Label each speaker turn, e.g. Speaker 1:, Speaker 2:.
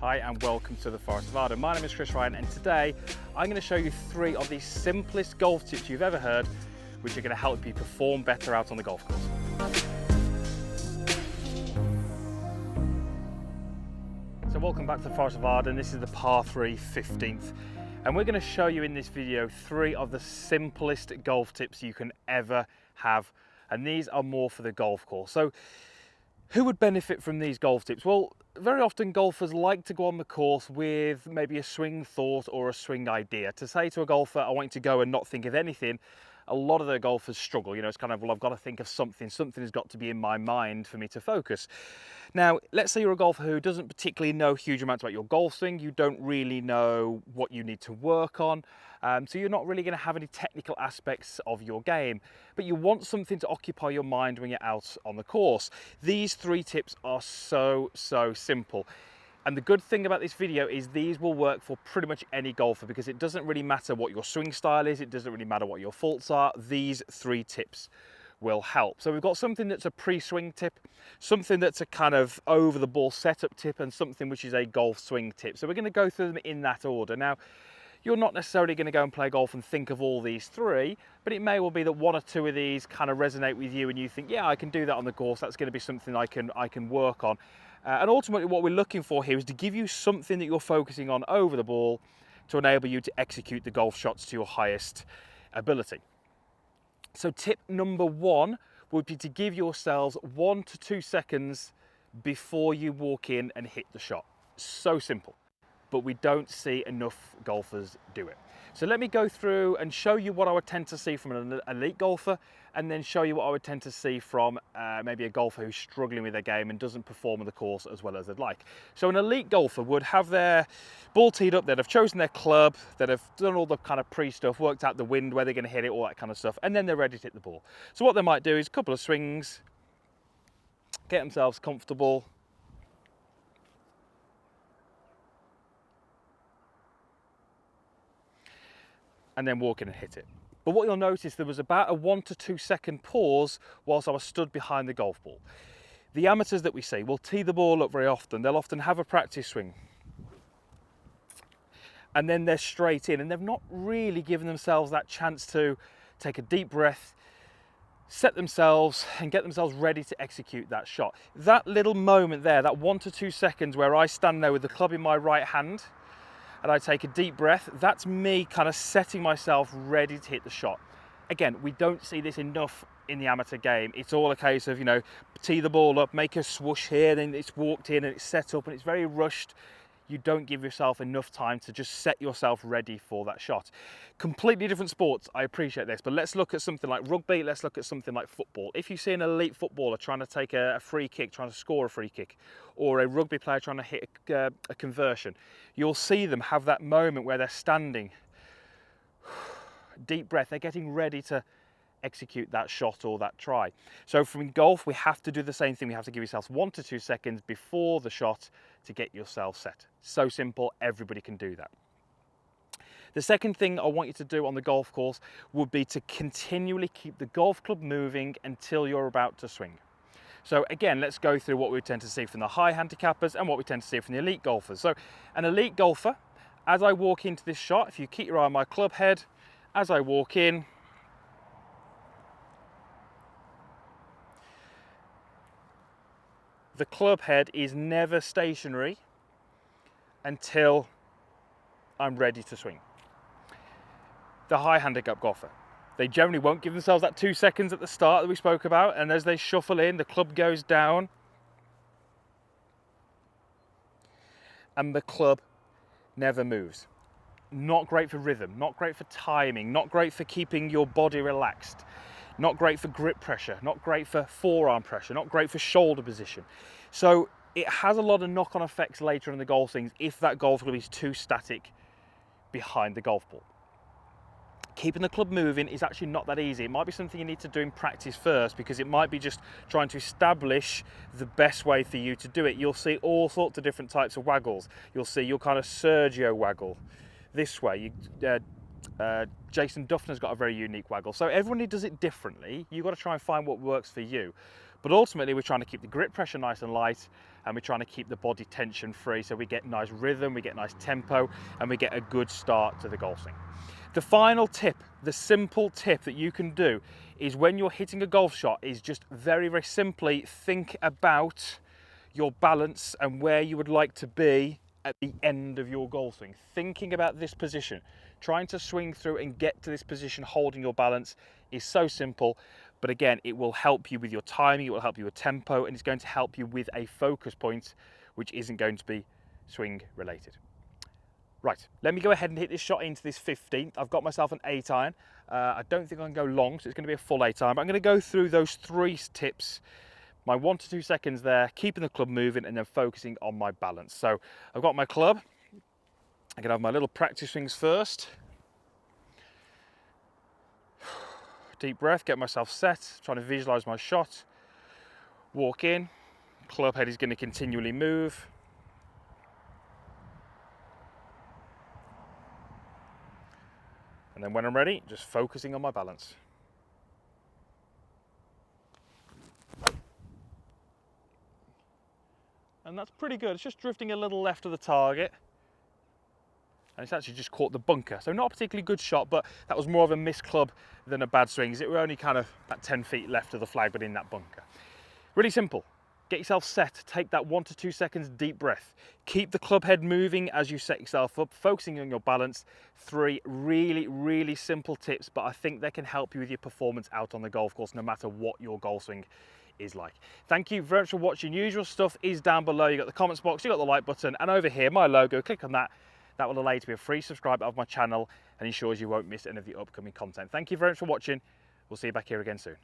Speaker 1: Hi and welcome to the Forest of Arden. My name is Chris Ryan and today I'm going to show you 3 of the simplest golf tips you've ever heard which are going to help you perform better out on the golf course. So welcome back to the Forest of Arden. This is the par 3 15th and we're going to show you in this video 3 of the simplest golf tips you can ever have, and these are more for the golf course. So who would benefit from these golf tips? Well, very often golfers like to go on the course with maybe a swing thought or a swing idea. To say to a golfer, I want you to go and not think of anything, a lot of the golfers struggle. You know, it's kind of, well, I've got to think of something. Something has got to be in my mind for me to focus. Now, let's say you're a golfer who doesn't particularly know huge amounts about your golf swing. You don't really know what you need to work on. So you're not really going to have any technical aspects of your game, but you want something to occupy your mind when you're out on the course. These 3 tips are so simple. And the good thing about this video is these will work for pretty much any golfer, because it doesn't really matter what your swing style is, it doesn't really matter what your faults are, these 3 tips will help. So we've got something that's a pre-swing tip, something that's a kind of over the ball setup tip, and something which is a golf swing tip. So we're going to go through them in that order. Now, you're not necessarily going to go and play golf and think of all these 3, but it may well be that 1 or 2 of these kind of resonate with you and you think, yeah, I can do that on the course, that's going to be something I can work on. And ultimately what we're looking for here is to give you something that you're focusing on over the ball to enable you to execute the golf shots to your highest ability. So tip number 1 would be to give yourselves 1 to 2 seconds before you walk in and hit the shot. So simple, but we don't see enough golfers do it. So let me go through and show you what I would tend to see from an elite golfer, and then show you what I would tend to see from maybe a golfer who's struggling with their game and doesn't perform on the course as well as they'd like. So an elite golfer would have their ball teed up, they'd have chosen their club, they'd have done all the kind of pre-stuff, worked out the wind, where they're going to hit it, all that kind of stuff, and then they're ready to hit the ball. So what they might do is a couple of swings, get themselves comfortable, and then walk in and hit it. But what you'll notice, there was about a 1 to 2 second pause whilst I was stood behind the golf ball. The amateurs that we see will tee the ball up very often. They'll often have a practice swing, and then they're straight in, and they've not really given themselves that chance to take a deep breath, set themselves and get themselves ready to execute that shot. That little moment there, that 1 to 2 seconds where I stand there with the club in my right hand and I take a deep breath, that's me kind of setting myself ready to hit the shot. Again, we don't see this enough in the amateur game. It's all a case of, you know, tee the ball up, make a swoosh here, then it's walked in and it's set up and it's very rushed. You don't give yourself enough time to just set yourself ready for that shot. Completely different sports, I appreciate this, but let's look at something like rugby, let's look at something like football. If you see an elite footballer trying to take a free kick, trying to score a free kick, or a rugby player trying to hit a conversion, you'll see them have that moment where they're standing, deep breath, they're getting ready to execute that shot or that try. So from golf, we have to do the same thing. We have to give yourself 1 to 2 seconds before the shot to get yourself set. So simple, everybody can do that. The second thing I want you to do on the golf course would be to continually keep the golf club moving until you're about to swing. So again, let's go through what we tend to see from the high handicappers and what we tend to see from the elite golfers. So an elite golfer, as I walk into this shot, if you keep your eye on my club head, as I walk in, the club head is never stationary until I'm ready to swing. The high handicap golfer, they generally won't give themselves that 2 seconds at the start that we spoke about, and as they shuffle in, the club goes down and the club never moves. Not great for rhythm, not great for timing, not great for keeping your body relaxed. Not great for grip pressure, not great for forearm pressure, not great for shoulder position. So it has a lot of knock-on effects later in the golf swings if that golf club is too static behind the golf ball. Keeping the club moving is actually not that easy. It might be something you need to do in practice first, because it might be just trying to establish the best way for you to do it. You'll see all sorts of different types of waggles. You'll see your kind of Sergio waggle this way. Jason Duffner's got a very unique waggle. So everybody does it differently. You've got to try and find what works for you. But ultimately, we're trying to keep the grip pressure nice and light, and we're trying to keep the body tension free, so we get nice rhythm, we get nice tempo, and we get a good start to the golf swing. The final tip, the simple tip that you can do is when you're hitting a golf shot is just very, very simply think about your balance and where you would like to be at the end of your golf swing. Thinking about this position, trying to swing through and get to this position holding your balance is so simple, but again, it will help you with your timing, it will help you with tempo, and it's going to help you with a focus point, which isn't going to be swing related. Right, let me go ahead and hit this shot into this 15th. I've got myself an 8 iron. I don't think I can go long, so it's going to be a full 8 iron, but I'm going to go through those 3 tips. My 1 to 2 seconds there, keeping the club moving and then focusing on my balance. So I've got my club. I'm going to have my little practice swings first. Deep breath, get myself set, trying to visualize my shot. Walk in, club head is going to continually move. And then when I'm ready, just focusing on my balance. And that's pretty good. It's just drifting a little left of the target. And it's actually just caught the bunker. So not a particularly good shot, but that was more of a missed club than a bad swing. It were only kind of about 10 feet left of the flag, but in that bunker. Really simple. Get yourself set, take that 1 to 2 seconds deep breath. Keep the club head moving as you set yourself up, focusing on your balance. 3 really, really simple tips, but I think they can help you with your performance out on the golf course, no matter what your golf swing is like. Thank you very much for watching. Usual stuff is down below. You got the comments box, you got the like button, and over here, my logo, click on that. That will allow you to be a free subscriber of my channel and ensures you won't miss any of the upcoming content. Thank you very much for watching. We'll see you back here again soon.